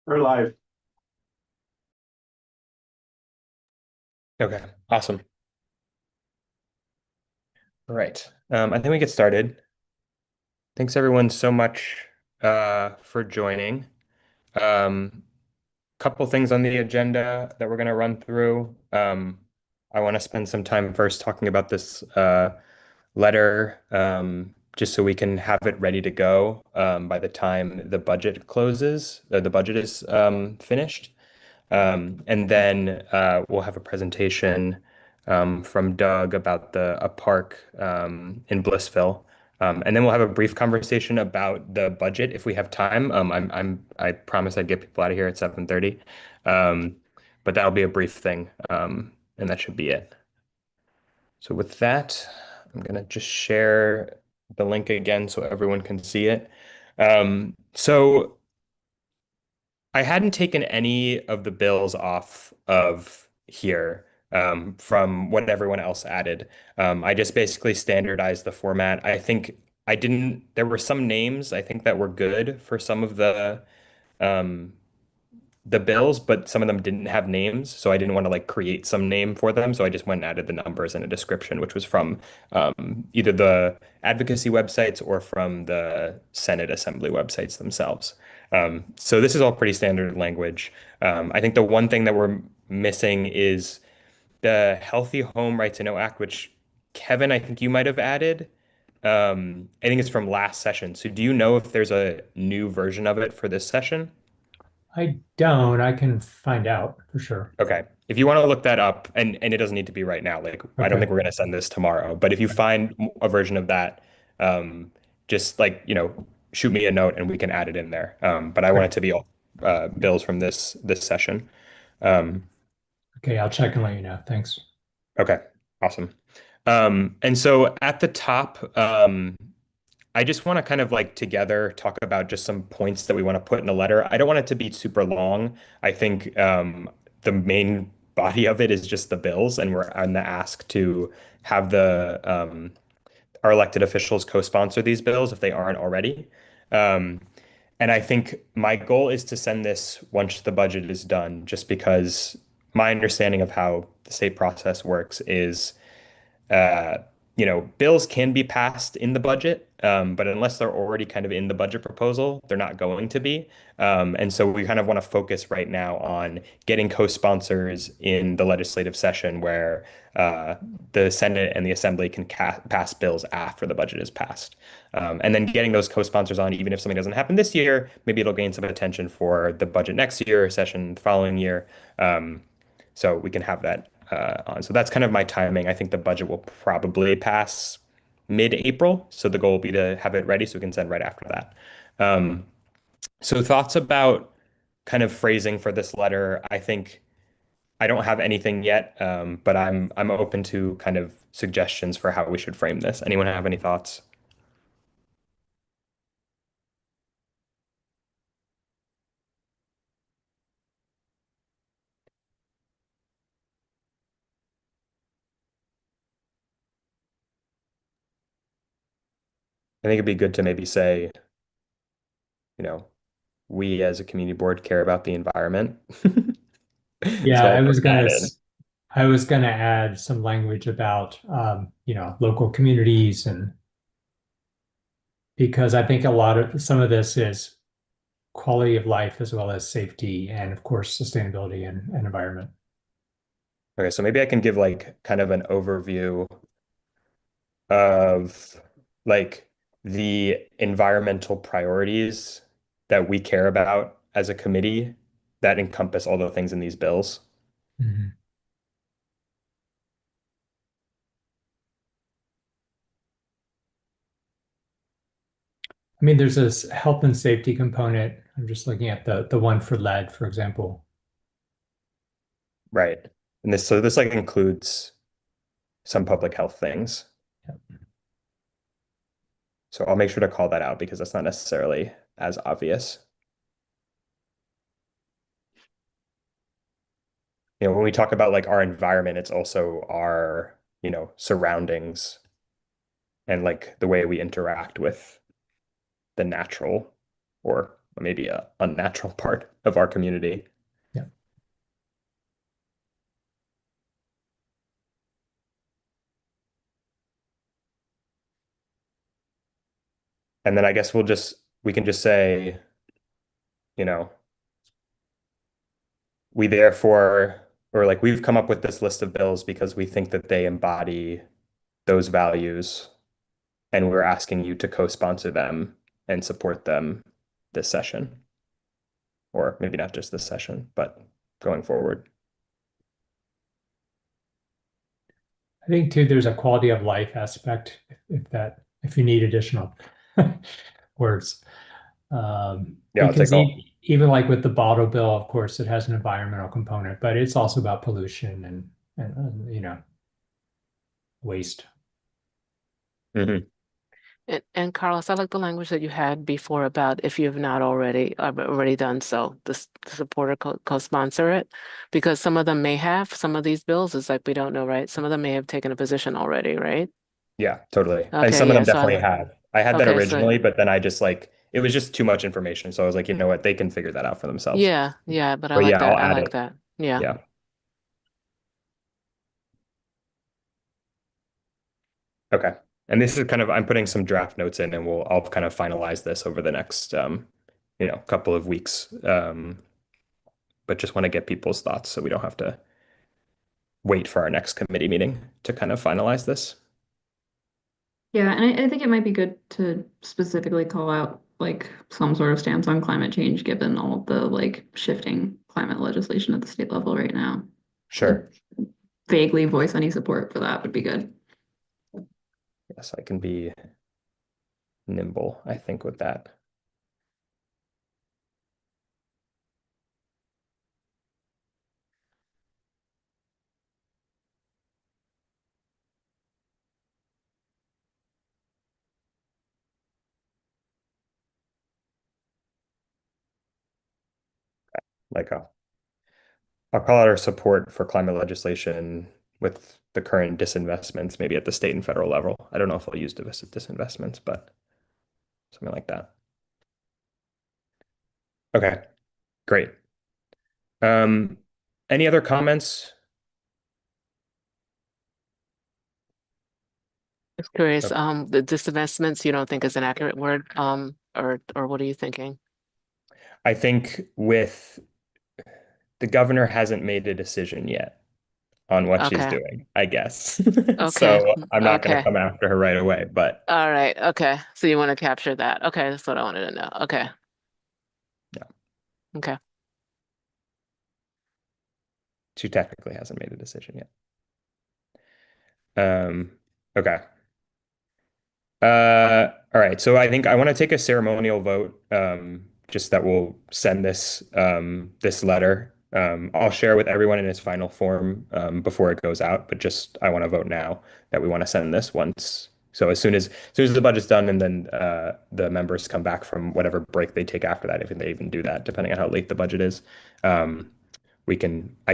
We're live. Okay, awesome. All right. I think we get started. Thanks everyone so much for joining. Couple things on the agenda that we're going to run through. I want to spend some time first talking about this letter, just so we can have it ready to go by the time the budget closes, the budget is finished. And then we'll have a presentation from Doug about a park in Blissville. And then we'll have a brief conversation about the budget if we have time. I promise I'd get people out of here at 7:30. Um, but that'll be a brief thing, and that should be it. So with that, I'm gonna just share the link again so everyone can see it. So I hadn't taken any of the bills off of here from what everyone else added. I just basically standardized the format. I think I didn't, there were some names I think that were good for some of um, the bills, but some of them didn't have names, so I didn't want to like create some name for them. So I just went and added the numbers and a description, which was from either the advocacy websites or from the Senate Assembly websites themselves. So this is all pretty standard language. I think the one thing that we're missing is the Healthy Home Right to Know Act, which Kevin, I think you might have added. I think it's from last session. So do you know if there's a new version of it for this session? I don't. I can find out for sure. Okay. If you want to look that up, and it doesn't need to be right now, like I don't Okay. think we're going to send this tomorrow, but if you find a version of that, um, just like, shoot me a note and we can add it in there. But I want Okay. it to be all bills from this session. Um, Okay. I'll check and let you know. Thanks. okay, awesome. And so at the top, I just want to kind of like together talk about just some points that we want to put in a letter. I don't want it to be super long. I think the main body of it is just the bills, and we're on the ask to have the our elected officials co-sponsor these bills if they aren't already. Um, and I think my goal is to send this once the budget is done, just because my understanding of how the state process works is uh, bills can be passed in the budget, but unless they're already kind of in the budget proposal, they're not going to be. And so we kind of want to focus right now on getting co-sponsors in the legislative session where uh, the Senate and the Assembly can pass bills after the budget is passed. And then getting those co-sponsors on, even if something doesn't happen this year, maybe it'll gain some attention for the budget next year, session the following year. So we can have that on. So that's kind of my timing. I think the budget will probably pass mid-April. So the goal will be to have it ready so we can send right after that. Um, so thoughts about kind of phrasing for this letter. I think I don't have anything yet, but I'm open to kind of suggestions for how we should frame this. Anyone have any thoughts? I think it'd be good to maybe say, you know, we as a community board care about the environment. Yeah, So I'll put that in. I was gonna add some language about local communities and because I think a lot of some of this is quality of life as well as safety and of course sustainability and environment. Okay, so maybe I can give like kind of an overview of like the environmental priorities that we care about as a committee that encompass all the things in these bills. Mhm. I mean, there's this health and safety component. I'm just looking at the one for lead, for example. Right. And this like includes some public health things. So I'll make sure to call that out because that's not necessarily as obvious. When we talk about like our environment, it's also our, surroundings and like the way we interact with the natural or maybe a unnatural part of our community. Yeah. And then I guess we can just say, you know, we therefore, or like we've come up with this list of bills because we think that they embody those values, and we're asking you to co-sponsor them and support them this session, or maybe not just this session, but going forward. I think too, there's a quality of life aspect if you need additional words. Yeah, I'll Because take all. even like with the bottle bill, of course, it has an environmental component, but it's also about pollution and waste. Mhm. And Carlos, I like the language that you had before about if you have not already done so, the supporter co-sponsor it, because some of them may have some of these bills. It's like we don't know, right? Some of them may have taken a position already, right? Yeah, totally. And Okay, some of yeah. them definitely have. I had that Okay, so originally, but then I just like it was just too much information. So I was like, you know what, they can figure that out for themselves. yeah, yeah. But I But like yeah, I'll that. I add like it. that. Yeah. Yeah. Okay. And this is kind of I'm putting some draft notes in and I'll kind of finalize this over the next couple of weeks. But just want to get people's thoughts so we don't have to wait for our next committee meeting to kind of finalize this. Yeah, and I think it might be good to specifically call out like some sort of stance on climate change, given all of the like shifting climate legislation at the state level right now. Like Sure. vaguely voice any support for that would be good. Yes, I can be nimble, I think, with that. Like I'll call out our support for climate legislation with the current disinvestments, maybe at the state and federal level. I don't know if I'll use disinvestments, but something like that. Okay, great. Um, any other comments? Just curious. Okay. The disinvestments you don't think is an accurate word, or what are you thinking? I think with the governor hasn't made a decision yet on what she's Okay. doing, I guess. Okay. So I'm not going to Okay. come after her right away, but All right. Okay. So you want to capture that. Okay, that's what I wanted to know. Okay. yeah, Okay. she technically hasn't made a decision yet. Okay. All right. So I think I want to take a ceremonial vote, just that we'll send this letter. I'll share with everyone in its final form before it goes out, but just I want to vote now that we want to send this once. So as soon as the budget's done and then the members come back from whatever break they take after that, if they even do that, depending on how late the budget is, um, I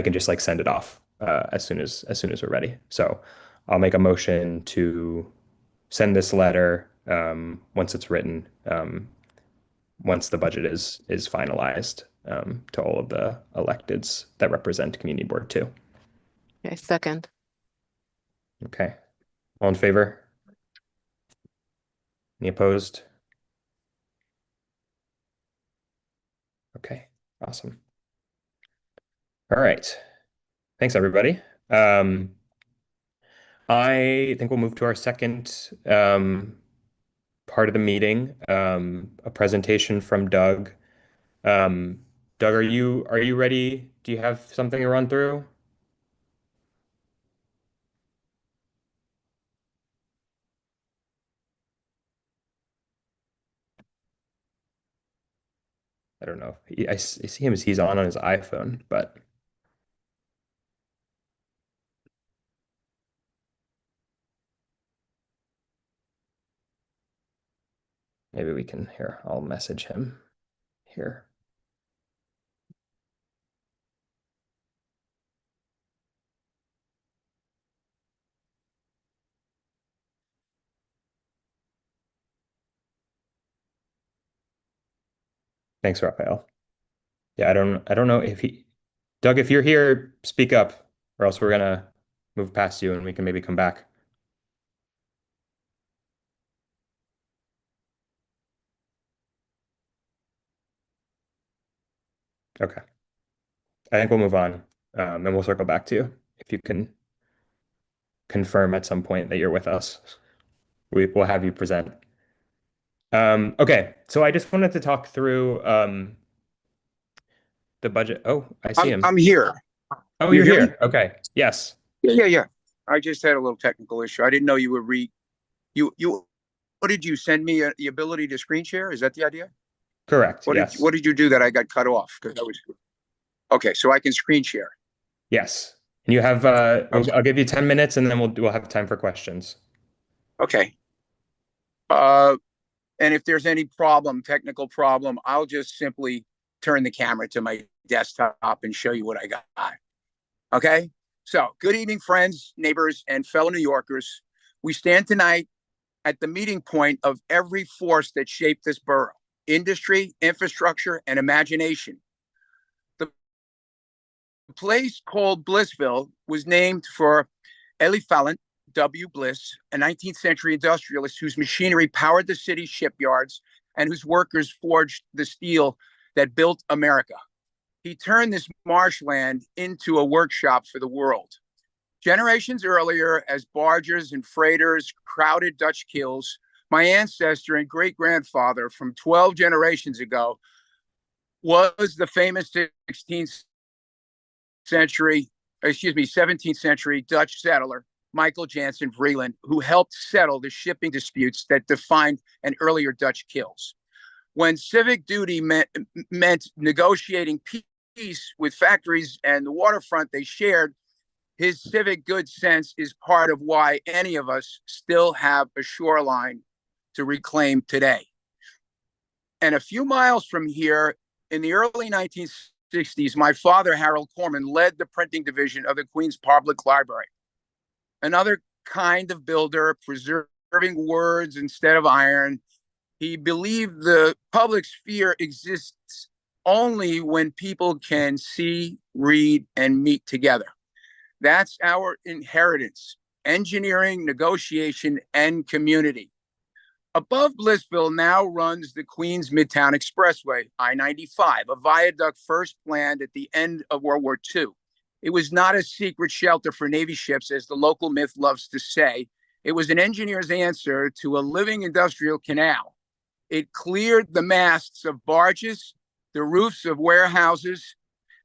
can just like send it off as soon as we're ready. So I'll make a motion to send this letter once it's written, once the budget is finalized, to all of the electeds that represent Community Board 2. Okay. Second. Okay. All in favor? Any opposed? Okay. Awesome. All right. Thanks, everybody. I think we'll move to our second part of the meeting, a presentation from Doug. Doug, are you ready? Do you have something to run through? I don't know. I see him as he's on his iPhone, but maybe we can here. I'll message him here. Thanks, Raphael. Yeah, I don't know if Doug, if you're here, speak up, or else we're gonna move past you and we can maybe come back. Okay. I think we'll move on, and we'll circle back to you if you can confirm at some point that you're with us. We'll have you present. Okay, so I just wanted to talk through the budget. Oh, I see him. I'm here. Oh, You you're hear me? here. Okay. Yes. Yeah. I just had a little technical issue. I didn't know you were what did you send me the ability to screen share? Is that the idea? Correct. Yes. What did you do that I got cut off? Because I was okay, so I can screen share. Yes. And you have I'll give you 10 minutes and then we'll have time for questions. Okay. And if there's any technical problem, I'll just simply turn the camera to my desktop and show you what I got. Okay. So good evening, friends, neighbors, and fellow New Yorkers. We stand tonight at the meeting point of every force that shaped this borough: industry, infrastructure, and imagination. The place called Blissville was named for Eliphas W. Bliss, a 19th century industrialist whose machinery powered the city's shipyards and whose workers forged the steel that built America. He turned this marshland into a workshop for the world. Generations earlier, as bargers and freighters crowded Dutch quays, my ancestor and great-grandfather from 12 generations ago was the famous 17th century Dutch settler, Michael Jansen Vreeland, who helped settle the shipping disputes that defined an earlier Dutch quays. When civic duty meant negotiating peace with factories and the waterfront they shared, his civic good sense is part of why any of us still have a shoreline to reclaim today. And a few miles from here, in the early 1960s, my father, Harold Corman, led the printing division of the Queens Public Library. Another kind of builder, preserving words instead of iron. He believed the public sphere exists only when people can see, read, and meet together. That's our inheritance: engineering, negotiation, and community. Above Blissville now runs the Queens Midtown Expressway, I-95, a viaduct first planned at the end of World War II. It was not a secret shelter for Navy ships, as the local myth loves to say. It was an engineer's answer to a living industrial canal. It cleared the masts of barges, the roofs of warehouses,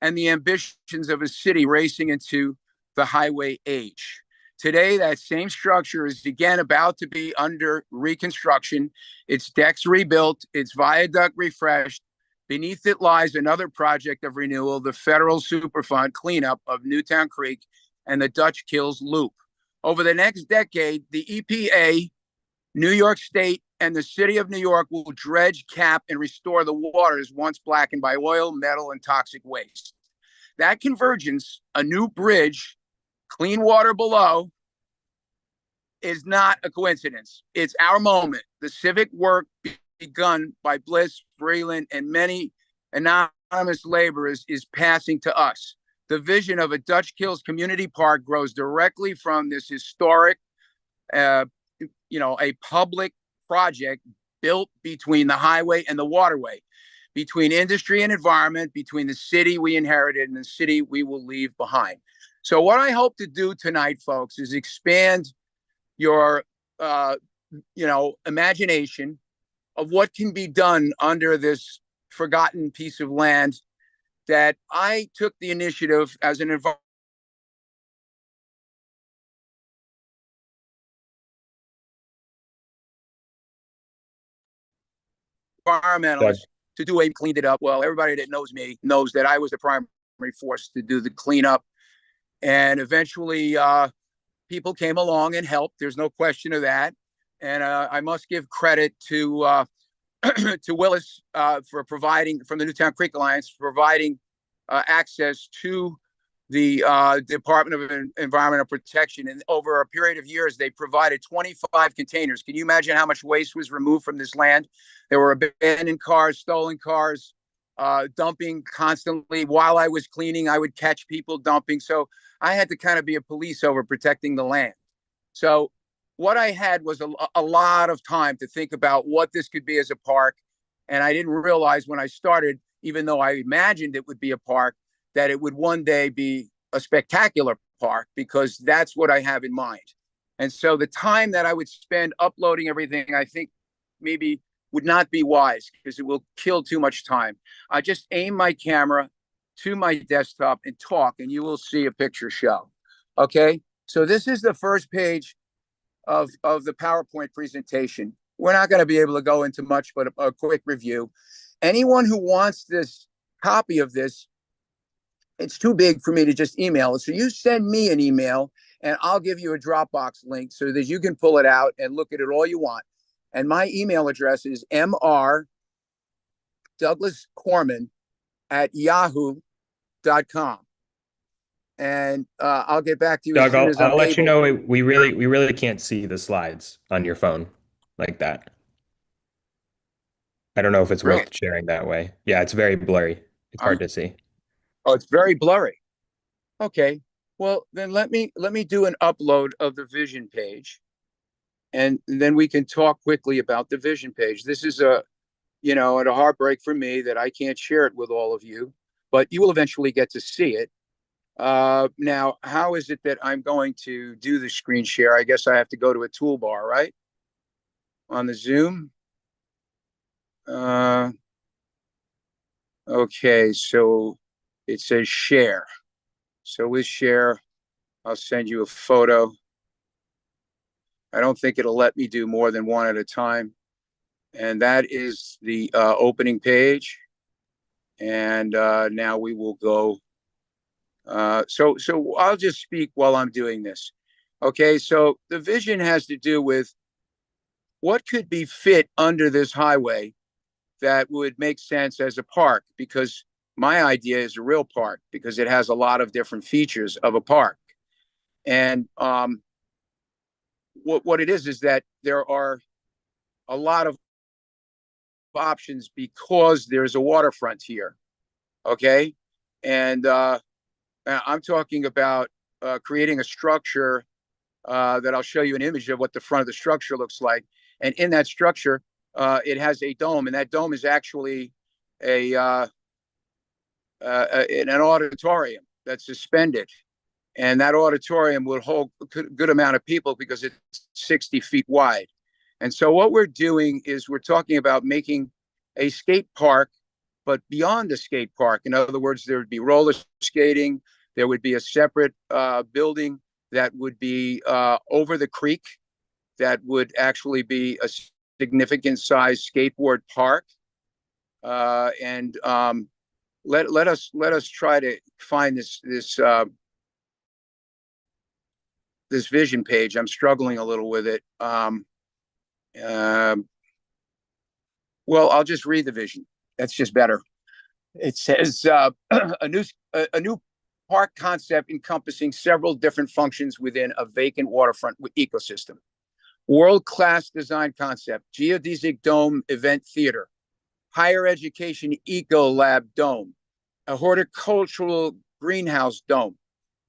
and the ambitions of a city racing into the highway age. Today, that same structure is again about to be under reconstruction. Its decks rebuilt, its viaduct refreshed. Beneath it lies another project of renewal, the federal Superfund cleanup of Newtown Creek and the Dutch Kills Loop. Over the next decade, the EPA, New York State, and the city of New York will dredge, cap, and restore the waters once blackened by oil, metal, and toxic waste. That convergence, a new bridge, clean water below, is not a coincidence. It's our moment. The civic work begun by Bliss, Vreeland, and many anonymous laborers is passing to us. The vision of a Dutch Kills Community Park grows directly from this historic, a public project built between the highway and the waterway, between industry and environment, between the city we inherited and the city we will leave behind. So what I hope to do tonight, folks, is expand your, imagination of what can be done under this forgotten piece of land that I took the initiative as an environmentalist to do. Cleaned it up. Well, everybody that knows me knows that I was the primary force to do the cleanup. And eventually people came along and helped. There's no question of that. And I must give credit to to Willis for providing, from the Newtown Creek Alliance, for providing access to the Department of Environmental Protection. And over a period of years, they provided 25 containers. Can you imagine how much waste was removed from this land? There were abandoned cars, stolen cars, dumping constantly. While I was cleaning, I would catch people dumping. So I had to kind of be a police over protecting the land. So what I had was a lot of time to think about what this could be as a park. And I didn't realize when I started, even though I imagined it would be a park, that it would one day be a spectacular park, because that's what I have in mind. And so the time that I would spend uploading everything, I think maybe would not be wise, because it will kill too much time. I just aim my camera to my desktop and talk, and you will see a picture show. Okay, so this is the first page of the PowerPoint presentation. We're not going to be able to go into much, but a quick review. Anyone who wants this copy of this, it's too big for me to just email it. So you send me an email and I'll give you a Dropbox link so that you can pull it out and look at it all you want. And my email address is mrdouglascorman@yahoo.com. And I'll get back to you as Doug, soon as I'll I'm let you able. know we really can't see the slides on your phone like that. I don't know if it's Really? worth sharing that way. Yeah, it's very blurry. It's hard to see. Oh, it's very blurry. Okay. Well, then let me do an upload of the vision page, and then we can talk quickly about the vision page. This is a heartbreak for me that I can't share it with all of you, but you will eventually get to see it. Now, how is it that I'm going to do the screen share? I guess I have to go to a toolbar, right? On the Zoom. Okay, so it says share. So with share, I'll send you a photo. I don't think it'll let me do more than one at a time. And that is the opening page. And now we will go. So I'll just speak while I'm doing this. Okay, so the vision has to do with what could be fit under this highway that would make sense as a park, because my idea is a real park because it has a lot of different features of a park. And what it is that there are a lot of options because there's a waterfront here. Okay. And I'm talking about creating a structure that I'll show you an image of what the front of the structure looks like. And in that structure, it has a dome, and that dome is actually an auditorium that's suspended. And that auditorium will hold a good amount of people because it's 60 feet wide. And so what we're doing is we're talking about making a skate park, but beyond the skate park. In other words, there would be roller skating. There would be a separate building that would be over the creek that would actually be a significant size skateboard park. And let us try to find this vision page. I'm struggling a little with it. Well, I'll just read the vision. That's just better. It says a new park concept encompassing several different functions within a vacant waterfront ecosystem. World-class design concept, geodesic dome event theater, higher education eco lab dome, a horticultural greenhouse dome,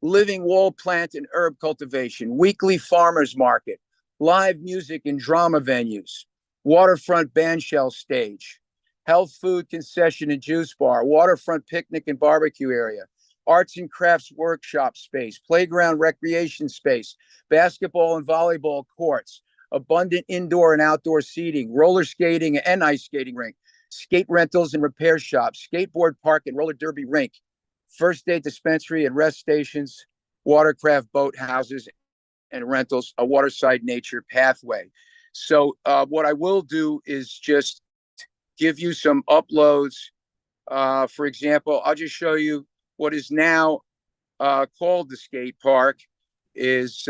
living wall plant and herb cultivation, weekly farmers market, live music and drama venues, waterfront bandshell stage, health food concession and juice bar, waterfront picnic and barbecue area, arts and crafts workshop space, playground recreation space, basketball and volleyball courts, abundant indoor and outdoor seating, roller skating and ice skating rink, skate rentals and repair shops, skateboard park and roller derby rink, first aid dispensary and rest stations, watercraft boat houses and rentals, a waterside nature pathway. So what I will do is just give you some uploads. For example, I'll just show you what is now called the skate park is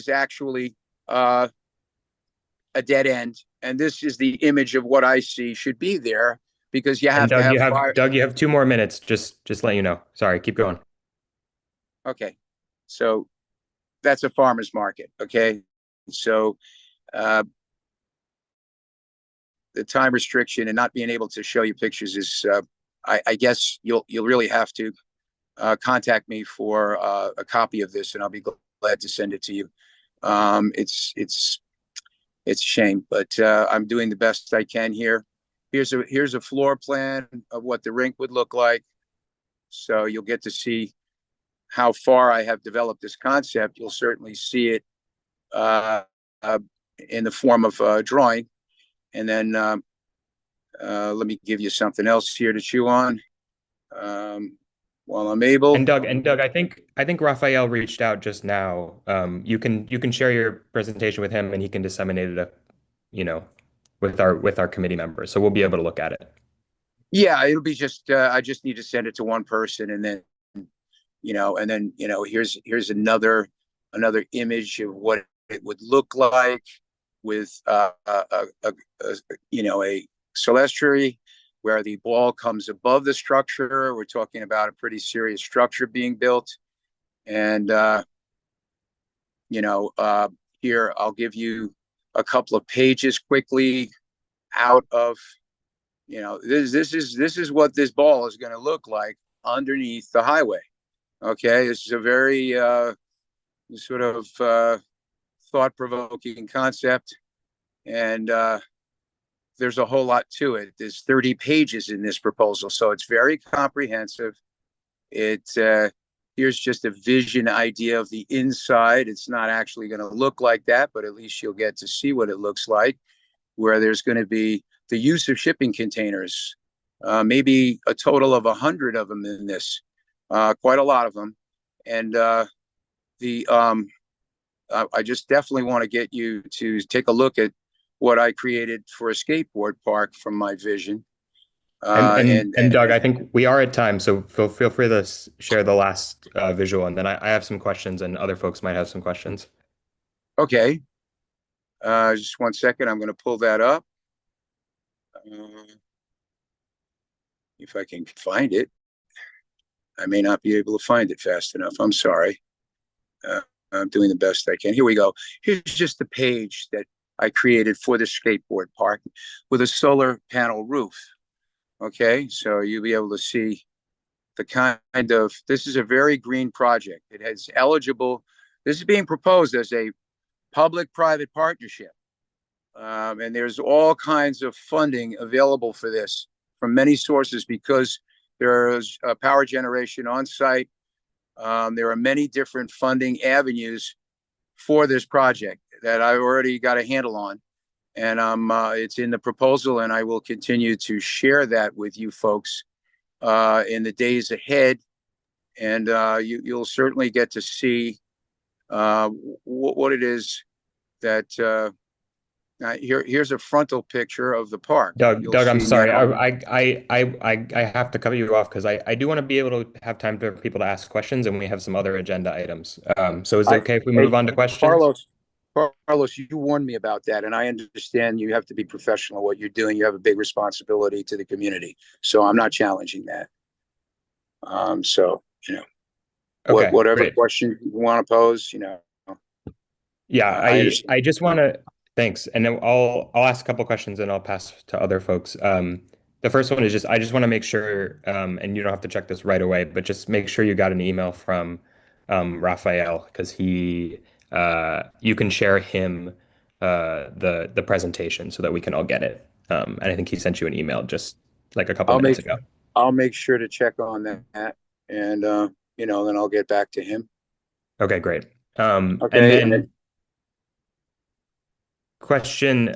actually a dead end. And this is the image of what I see should be there, because you have Doug, to have fire. Doug, you have 2 more minutes. Just let you know. Sorry, keep going. Okay. So that's a farmer's market. Okay. So the time restriction and not being able to show you pictures is I guess you'll really have to contact me for a copy of this, and I'll be glad to send it to you. It's a shame, but I'm doing the best I can here. Here's a floor plan of what the rink would look like, so you'll get to see how far I have developed this concept. You'll certainly see it in the form of a drawing, and then let me give you something else here to chew on while I'm able. And Doug, I think Raphael reached out just now. You can share your presentation with him, and he can disseminate it, with our committee members. So we'll be able to look at it. Yeah, it'll be just I just need to send it to one person, and then here's another image of what it would look like with a clerestory where the ball comes above the structure. We're talking about a pretty serious structure being built. And, here I'll give you a couple of pages quickly out of, this is what this ball is going to look like underneath the highway. Okay. This is a very sort of thought-provoking concept. And, there's a whole lot to it. There's 30 pages in this proposal, so it's very comprehensive. Here's just a vision idea of the inside. It's not actually going to look like that, but at least you'll get to see what it looks like, where there's going to be the use of shipping containers, maybe a total of 100 of them in this, quite a lot of them. And I just definitely want to get you to take a look at what I created for a skateboard park from my vision. And Doug, I think we are at time, so feel free to share the last visual, and then I have some questions, and other folks might have some questions. Okay. Just 1 second. I'm going to pull that up. If I can find it. I may not be able to find it fast enough. I'm sorry. I'm doing the best I can. Here we go. Here's just the page that I created for the skateboard park with a solar panel roof. Okay, so you'll be able to see the kind of, this is a very green project. It has eligible, this is being proposed as a public-private partnership. And there's all kinds of funding available for this from many sources because there's power generation on site. There are many different funding avenues for this project that I've already got a handle on, and it's in the proposal, and I will continue to share that with you folks in the days ahead, and you'll certainly get to see what it is that here's a frontal picture of the park. Doug, I'm sorry. now. I have to cut you off because I do want to be able to have time for people to ask questions, and we have some other agenda items. So is it okay if we move on to questions? Carlos, you warned me about that, and I understand you have to be professional at what you're doing. You have a big responsibility to the community, so I'm not challenging that. Okay, whatever great. question you want to pose, Yeah, I just want to thanks, and then I'll ask a couple questions and I'll pass to other folks. The first one is I just want to make sure, and you don't have to check this right away, but just make sure you got an email from Raphael because you can share him the presentation so that we can all get it. And I think he sent you an email just like a couple minutes ago. I'll make sure to check on that, and then I'll get back to him. Okay, great. Okay, and then question,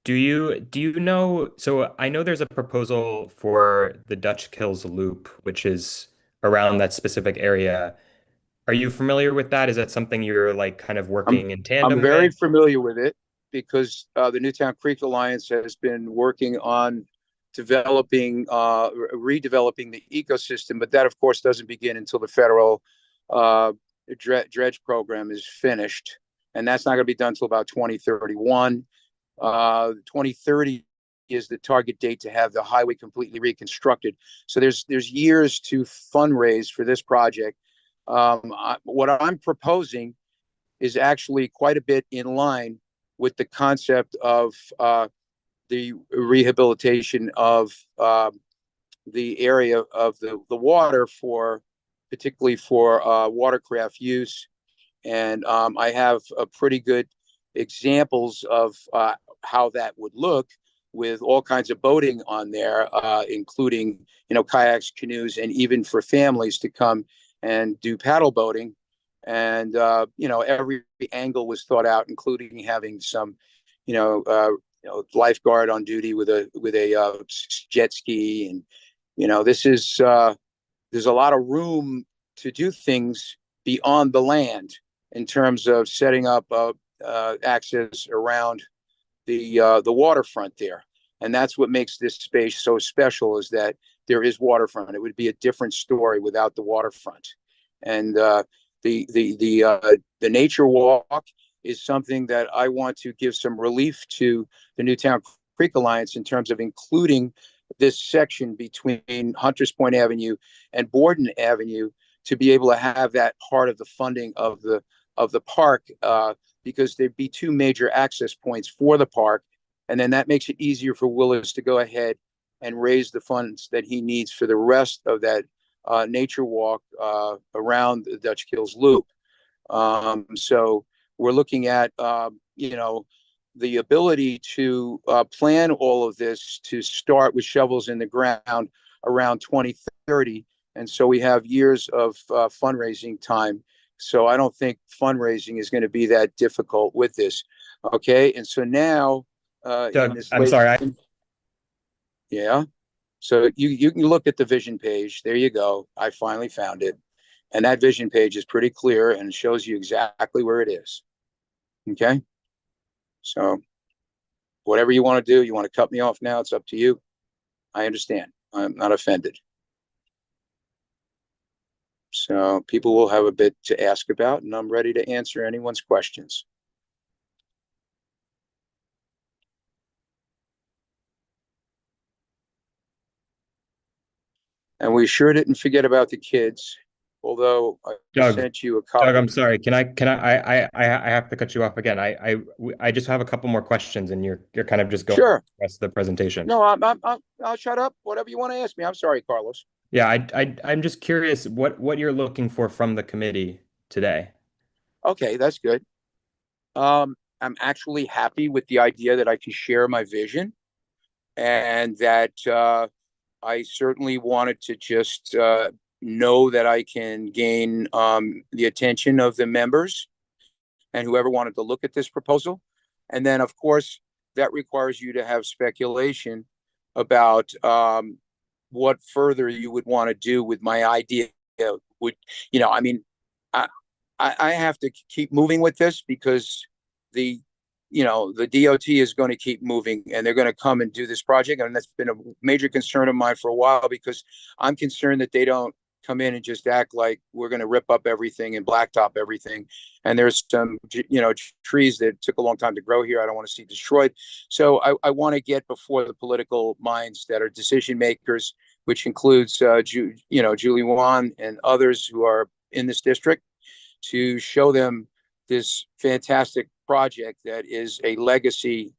do you know, so I know there's a proposal for the Dutch Kills Loop, which is around that specific area. Are you familiar with that? Is that something you're like kind of working in tandem I'm very with? familiar with it because the Newtown Creek Alliance has been working on developing, redeveloping the ecosystem, but that of course doesn't begin until the federal dredge program is finished. And that's not going to be done until about 2031. 2030 is the target date to have the highway completely reconstructed. So there's years to fundraise for this project. What I'm proposing is actually quite a bit in line with the concept of the rehabilitation of the area of the water for, particularly for watercraft use. And I have a pretty good examples of how that would look with all kinds of boating on there, including, kayaks, canoes, and even for families to come and do paddle boating. And, every angle was thought out, including having some, lifeguard on duty with a jet ski. And, this is, there's a lot of room to do things beyond the land in terms of setting up access around the waterfront there. And that's what makes this space so special, is that there is waterfront. It would be a different story without the waterfront. And the nature walk is something that I want to give some relief to the Newtown Creek Alliance in terms of including this section between Hunters Point Avenue and Borden Avenue to be able to have that part of the funding of the park, because there'd be two major access points for the park. And then that makes it easier for Willis to go ahead and raise the funds that he needs for the rest of that nature walk around the Dutch Kills Loop. So we're looking at, the ability to plan all of this to start with shovels in the ground around 2030. And so we have years of fundraising time. So I don't think fundraising is going to be that difficult with this. Okay. And so now, Doug, I'm sorry. Yeah. So you can look at the vision page. There you go. I finally found it. And that vision page is pretty clear and shows you exactly where it is. Okay. So whatever you want to do, you want to cut me off now, it's up to you. I understand. I'm not offended. So people will have a bit to ask about, and I'm ready to answer anyone's questions. And we sure didn't forget about the kids, although I Doug, sent you a copy. Doug, I'm sorry. I have to cut you off again. I just have a couple more questions, and you're kind of just going Sure. the rest of the presentation. No, I'll shut up. Whatever you want to ask me. I'm sorry, Carlos. Yeah, I'm just curious what you're looking for from the committee today. Okay, that's good. I'm actually happy with the idea that I can share my vision, and that I certainly wanted to just know that I can gain the attention of the members and whoever wanted to look at this proposal. And then, of course, that requires you to have speculation about what further you would want to do with my idea. I have to keep moving with this because the DOT is going to keep moving, and they're going to come and do this project. And that's been a major concern of mine for a while, because I'm concerned that they don't come in and just act like we're going to rip up everything and blacktop everything. And there's some, trees that took a long time to grow here. I don't want to see destroyed. So I want to get before the political minds that are decision makers, which includes, Julie Wan and others who are in this district, to show them this fantastic project that is a legacy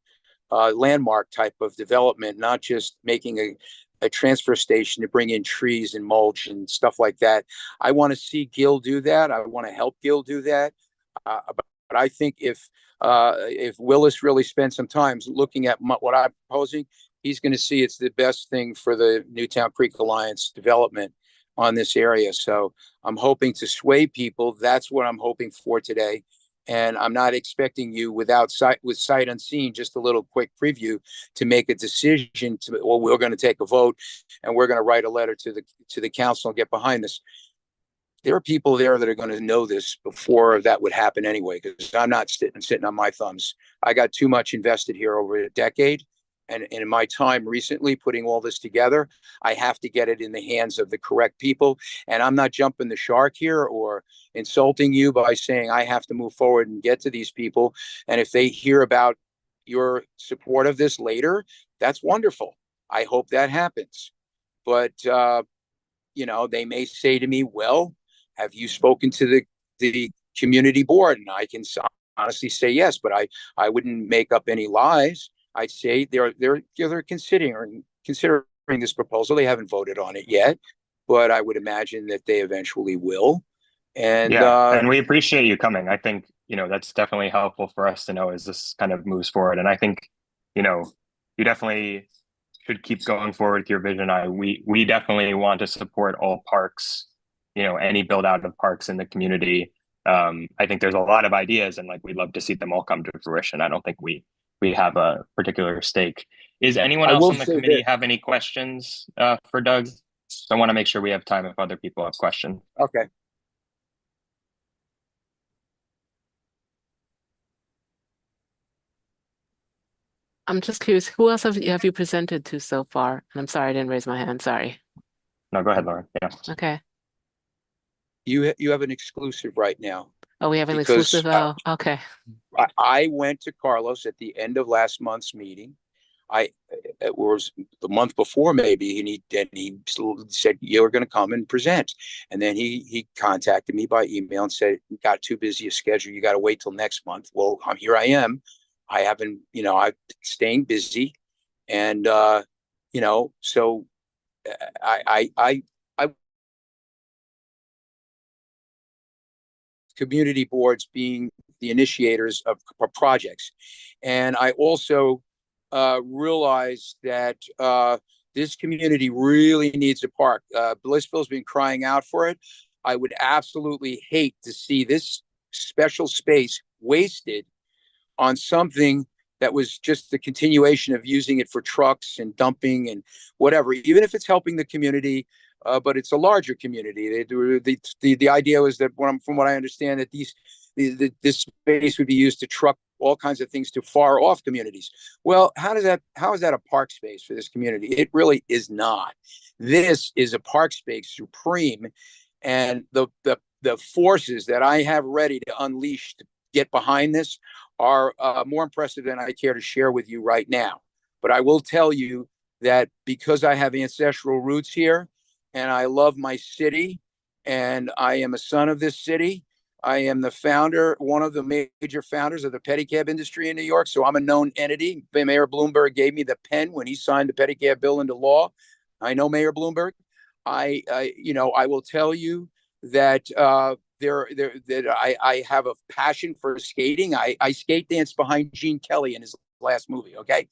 landmark type of development, not just making a transfer station to bring in trees and mulch and stuff like that. I want to see Gil do that. I want to help Gil do that. But I think if Willis really spends some time looking at what I'm proposing, he's going to see it's the best thing for the Newtown Creek Alliance development on this area. So I'm hoping to sway people. That's what I'm hoping for today. And I'm not expecting you with sight unseen, just a little quick preview, to make a decision we're going to take a vote and we're going to write a letter to the council and get behind this. There are people there that are going to know this before that would happen anyway, because I'm not sitting on my thumbs. I got too much invested here over a decade. And in my time recently putting all this together, I have to get it in the hands of the correct people. And I'm not jumping the shark here or insulting you by saying I have to move forward and get to these people. And if they hear about your support of this later, that's wonderful. I hope that happens. But, they may say to me, well, have you spoken to the community board? And I can honestly say yes, but I wouldn't make up any lies. I'd say they're considering this proposal. They haven't voted on it yet, but I would imagine that they eventually will. And Yeah, and we appreciate you coming. I think, that's definitely helpful for us to know as this kind of moves forward. And I think, you definitely should keep going forward with your vision. We definitely want to support all parks, any build out of parks in the community. I think there's a lot of ideas and like we'd love to see them all come to fruition. I don't think we have a particular stake. Is anyone I else will on the say committee this. have any questions for Doug? So I want to make sure we have time if other people have questions. Okay. I'm just curious, who else have you presented to so far? And I'm sorry, I didn't raise my hand. Sorry. No, go ahead, Lauren. Yeah. Okay. You have an exclusive right now. Oh, we have an Because, exclusive. Oh, okay. I went to Carlos at the end of last month's meeting. It was the month before maybe, and he said you're going to come and present. And then he contacted me by email and said, got too busy a schedule. You got to wait till next month. Well, here I am. I haven't, I'm staying busy, and so I community boards being the initiators of projects, and I also realized that this community really needs a park. Blissville's been crying out for it. I would absolutely hate to see this special space wasted on something that was just the continuation of using it for trucks and dumping and whatever, even if it's helping the community, but it's a larger community. The idea was that, from what I understand, that this space would be used to truck all kinds of things to far off communities. Well, how is that a park space for this community? It really is not. This is a park space supreme, and the forces that I have ready to unleash to get behind this are more impressive than I care to share with you right now. But I will tell you that because I have ancestral roots here, and I love my city, and I am a son of this city. I am the founder, one of the major founders of the pedicab industry in New York. So I'm a known entity. Mayor Bloomberg gave me the pen when he signed the pedicab bill into law. I know Mayor Bloomberg. I will tell you that I have a passion for skating. I skate dance behind Gene Kelly in his last movie, okay,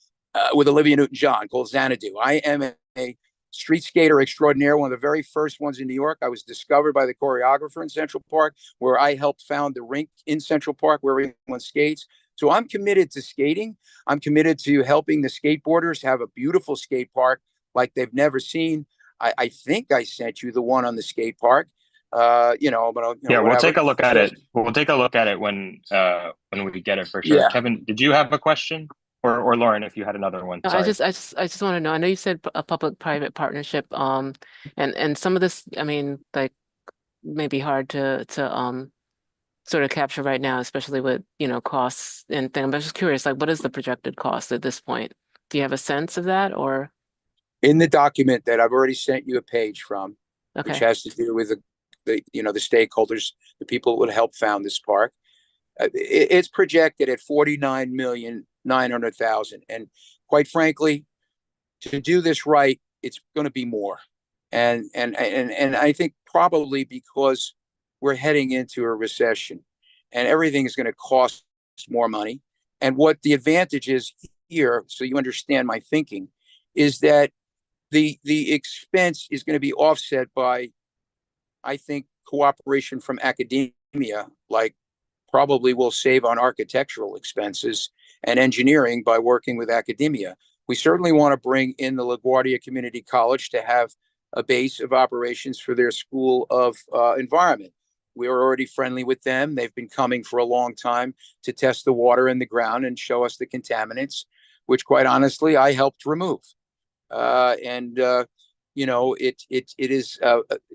with Olivia Newton-John, called Xanadu. I am a street skater extraordinaire, one of the very first ones in New York. I was discovered by the choreographer in Central Park, where I helped found the rink in Central Park where everyone skates. So I'm committed to skating. I'm committed to helping the skateboarders have a beautiful skate park like they've never seen. I think I sent you the one on the skate park. But yeah, whatever. we'll take a look at it. We'll take a look at it when we get it for sure. Yeah. Kevin, did you have a question? Or Lauren, if you had another one. No, Sorry. I just want to know. I know you said a public-private partnership. And some of this, I mean, like, may be hard to sort of capture right now, especially with costs and things. I'm just curious, like, what is the projected cost at this point? Do you have a sense of that, or? In the document that I've already sent you a page from, which Okay. has to do with the stakeholders, the people who would help found this park. It's projected at 49,900,000, and quite frankly, to do this right, it's going to be more. And I think probably because we're heading into a recession, and everything is going to cost more money. And what the advantage is here, so you understand my thinking, is that the expense is going to be offset by, I think, cooperation from academia, like probably we'll save on architectural expenses and engineering by working with academia. We certainly want to bring in the LaGuardia Community College to have a base of operations for their School of Environment. We're already friendly with them. They've been coming for a long time to test the water in the ground and show us the contaminants, which quite honestly, I helped remove. It is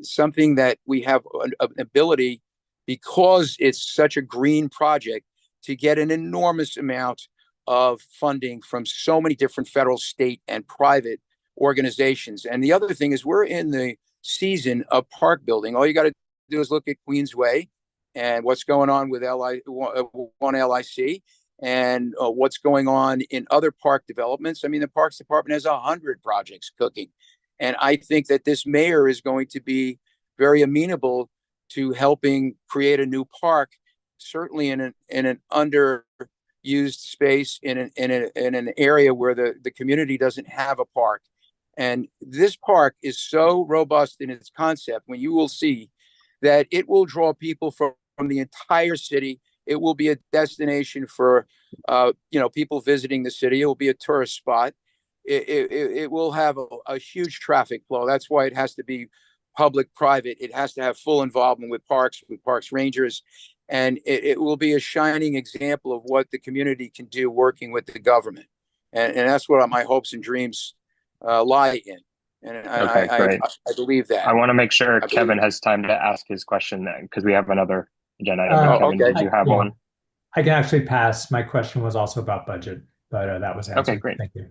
something that we have an ability, because it's such a green project, to get an enormous amount of funding from so many different federal, state, and private organizations. And the other thing is, we're in the season of park building. All you got to do is look at Queensway and what's going on with One LIC. and what's going on in other park developments. I mean, the Parks Department has 100 projects cooking. And I think that this mayor is going to be very amenable to helping create a new park, certainly in an underused space in an area where the community doesn't have a park. And this park is so robust in its concept, when you will see that it will draw people from the entire city. It will be a destination for people visiting the city. It will be a tourist spot. It will have a huge traffic flow. That's why it has to be public-private. It has to have full involvement with parks rangers, and it will be a shining example of what the community can do working with the government. And that's what my hopes and dreams lie in. And Okay, great. I believe that. I want to make sure I believe Kevin it. has time to ask his question then, because we have another agenda item. And Kevin, okay. did you have Yeah. one? I can actually pass. My question was also about budget, but that was answered. Okay, great. Thank you.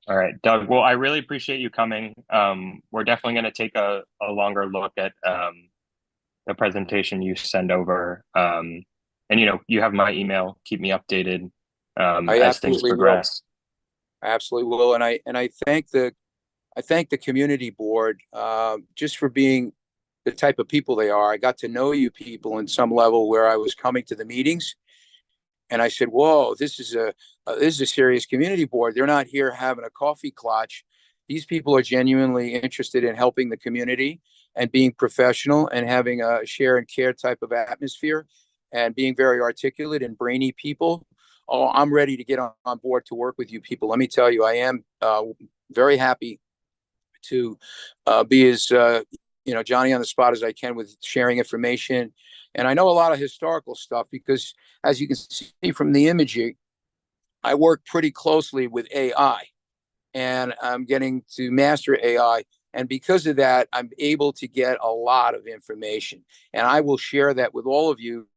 All right, Doug. Well, I really appreciate you coming. We're definitely going to take a longer look at the presentation you send over. And you have my email. Keep me updated as things progress. I absolutely will. And I thank the community board just for being the type of people they are. I got to know you people in some level where I was coming to the meetings, and I said, "Whoa, this is a serious community board. They're not here having a coffee clutch. These people are genuinely interested in helping the community and being professional and having a share and care type of atmosphere, and being very articulate and brainy people." Oh, I'm ready to get on board to work with you people. Let me tell you, I am very happy to be as Johnny on the spot as I can with sharing information. And I know a lot of historical stuff because, as you can see from the imagery, I work pretty closely with AI, and I'm getting to master AI. And because of that, I'm able to get a lot of information, and I will share that with all of you,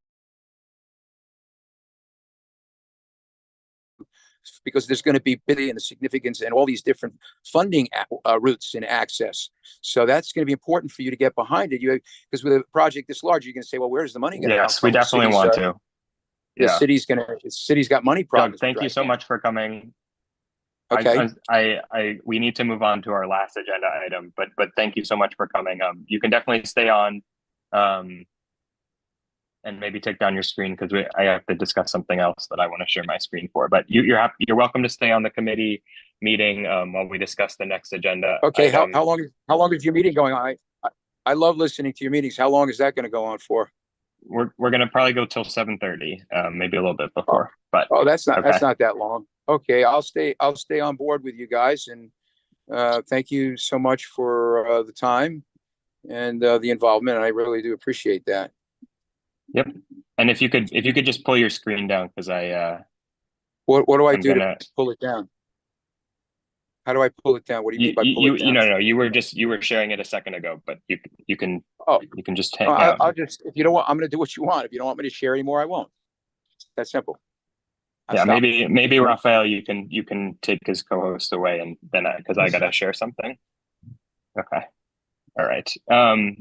because there's going to be bidding and the significance and all these different funding routes and access. So that's going to be important for you to get behind it. Because with a project this large, you're going to say, well, where's the money going to come Yes, from? we definitely want to. The Yeah. city's got money problems. Doug, thank you so much for coming. Okay. We need to move on to our last agenda item, but thank you so much for coming. You can definitely stay on, and maybe take down your screen because I have to discuss something else that I want to share my screen for. But you're welcome to stay on the committee meeting while we discuss the next agenda. Okay. item. How long is your meeting going on? I love listening to your meetings. How long is that going to go on for? We're going to probably go till 7:30, maybe a little bit before. But that's not okay. that long. Okay, I'll stay on board with you guys, and thank you so much for the time and the involvement. I really do appreciate that. Yep. And if you could just pull your screen down, because what do I do to pull it down? How do I pull it down? What do you mean by pull it down? No, you were sharing it a second ago, but you can just hang out. out. I'll just, if you don't want, I'm going to do what you want. If you don't want me to share anymore, I won't. That's simple. Yeah, maybe Raphael, you can take his co-host away, and then because I gotta share something. Okay. All right.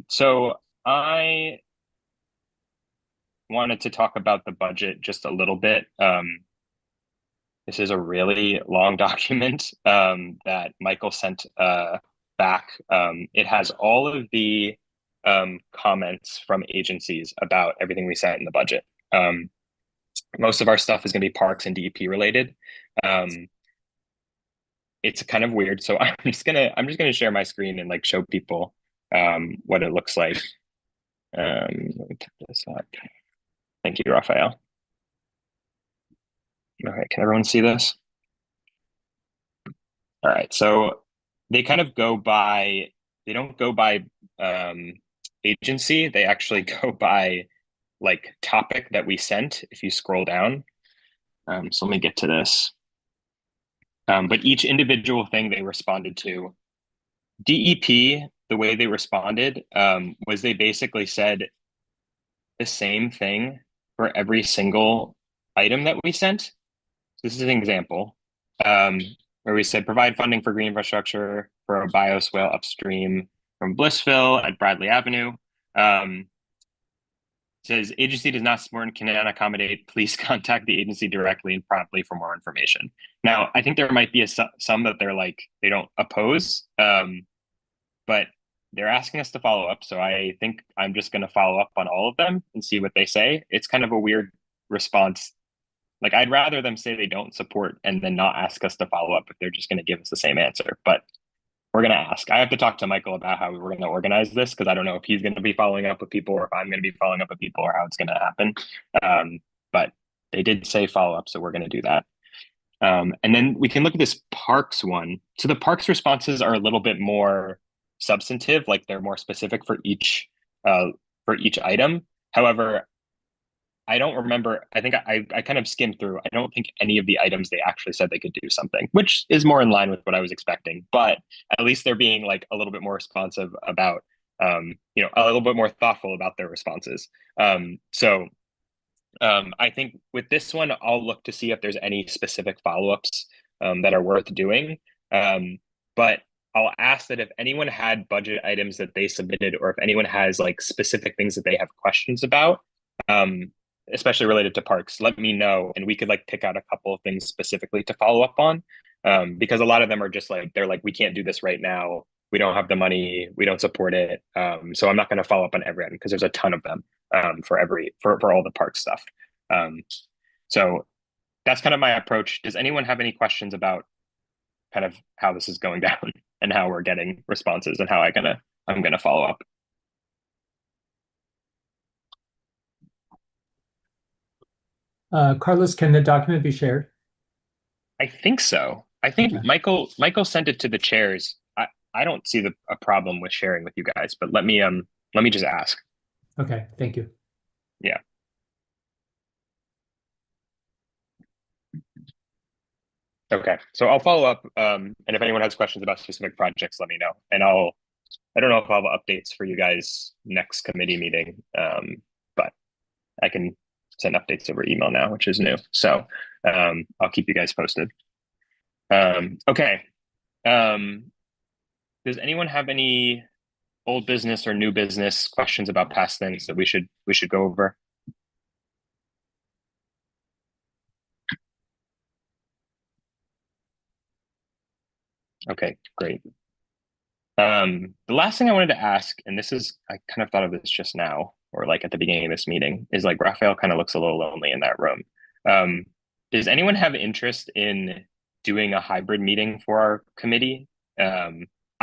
So I wanted to talk about the budget just a little bit. This is a really long document that Michael sent back. It has all of the comments from agencies about everything we sent in the budget. Most of our stuff is going to be parks and DEP related. It's kind of weird, so I'm just gonna share my screen and like show people what it looks like. Let me put this up. Thank you, Raphael. All right, can everyone see this? All right, so they kind of go by. They don't go by agency. They actually go by like topic that we sent. If you scroll down, so let me get to this. But each individual thing they responded to, DEP, the way they responded was they basically said the same thing for every single item that we sent. This is an example where we said provide funding for green infrastructure for a bioswale upstream from Blissville at Bradley Avenue. says agency does not support and cannot accommodate. Please contact the agency directly and promptly for more information. Now, I think there might be some that they're like, they don't oppose, but they're asking us to follow up. So I think I'm just going to follow up on all of them and see what they say. It's kind of a weird response. Like, I'd rather them say they don't support and then not ask us to follow up if they're just going to give us the same answer. But we're going to ask. I have to talk to Michael about how we're going to organize this, because I don't know if he's going to be following up with people or if I'm going to be following up with people or how it's going to happen. But they did say follow up, so we're going to do that. And then we can look at this parks one. So the parks responses are a little bit more substantive, like they're more specific for each item. However, I don't remember. I think I kind of skimmed through. I don't think any of the items they actually said they could do something, which is more in line with what I was expecting. But at least they're being like a little bit more responsive about, a little bit more thoughtful about their responses. So I think with this one, I'll look to see if there's any specific follow-ups that are worth doing. But I'll ask that if anyone had budget items that they submitted, or if anyone has like specific things that they have questions about, especially related to parks, let me know, and we could like pick out a couple of things specifically to follow up on. Because a lot of them are just like, they're like, we can't do this right now. We don't have the money. We don't support it. So I'm not going to follow up on every item because there's a ton of them for all the park stuff. So that's kind of my approach. Does anyone have any questions about kind of how this is going down and how we're getting responses and how I'm gonna follow up? Carlos, can the document be shared? I think so. I think Okay. Michael sent it to the chairs. I don't see a problem with sharing with you guys, but let me just ask. Okay, thank you. Yeah. Okay, so I'll follow up, and if anyone has questions about specific projects, let me know. And I don't know if I'll have updates for you guys next committee meeting, but I can send updates over email now, which is new. So I'll keep you guys posted. Okay. Does anyone have any old business or new business questions about past things that we should go over? Okay, great. The last thing I wanted to ask, and this is, I kind of thought of this just now, or like at the beginning of this meeting, is like Raphael kind of looks a little lonely in that room. Does anyone have interest in doing a hybrid meeting for our committee?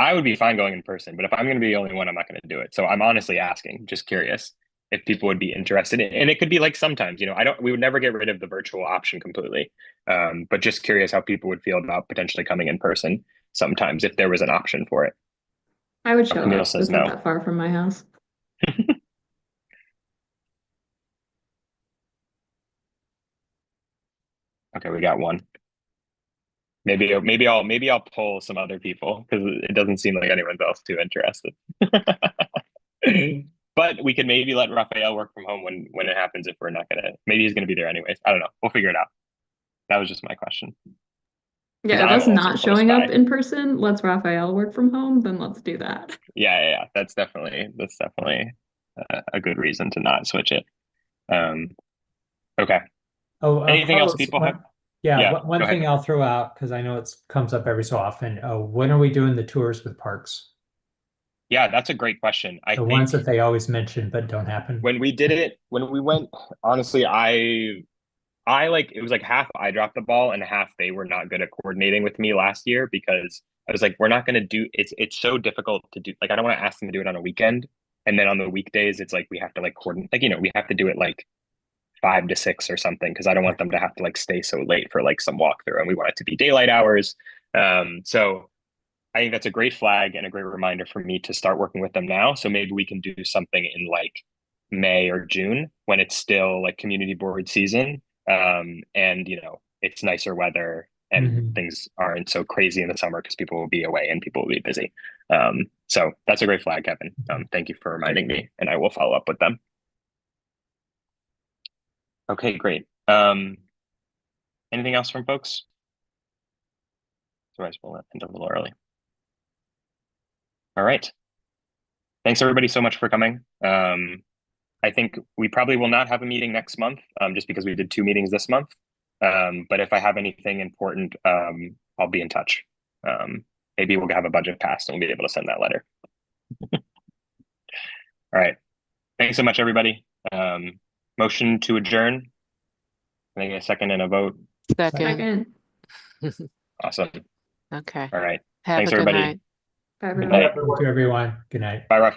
I would be fine going in person, but if I'm going to be the only one, I'm not going to do it. So I'm honestly asking, just curious if people would be interested. And it could be like sometimes, we would never get rid of the virtual option completely. But just curious how people would feel about potentially coming in person sometimes if there was an option for it. I would show Camille up. says It's not no. that far from my house. Okay, we got one. Maybe I'll pull some other people because it doesn't seem like anyone's else too interested. But we could maybe let Raphael work from home when it happens if we're not gonna. Maybe he's gonna be there anyways. I don't know. We'll figure it out. That was just my question. Yeah, if I'm us also not close showing up by. in person lets Raphael work from home, then let's do that. Yeah. That's definitely a good reason to not switch it. Okay. Oh, Anything else Carlos, people have? yeah, Yeah, one go ahead. thing I'll throw out, because I know it comes up every so often. When are we doing the tours with parks? Yeah, that's a great question. I The think ones that they always mention but don't happen. when we went, honestly, I like, it was like half I dropped the ball and half they were not good at coordinating with me last year, because I was like, we're not going to do it's so difficult to do. Like, I don't want to ask them to do it on a weekend. And then on the weekdays, it's like we have to like coordinate, like, we have to do it like 5 to 6 or something, because I don't want them to have to like stay so late for like some walkthrough, and we want it to be daylight hours. So I think that's a great flag and a great reminder for me to start working with them now. So maybe we can do something in like May or June when it's still like community board season. And it's nicer weather and things aren't so crazy in the summer because people will be away and people will be busy. So that's a great flag, Kevin. Thank you for reminding me, and I will follow up with them. Okay, great. Anything else from folks? Otherwise, we'll end a little early. All right. Thanks everybody so much for coming. I think we probably will not have a meeting next month, just because we did 2 meetings this month. But if I have anything important, I'll be in touch. Maybe we'll have a budget passed and we'll be able to send that letter. All right. Thanks so much, everybody. Motion to adjourn. I think a second and a vote. Second, Second. Awesome. okay. All right. Have Thanks, a good everybody. night. Bye, Good everyone. night. Thank you, everyone. Good night. Bye, Raphael.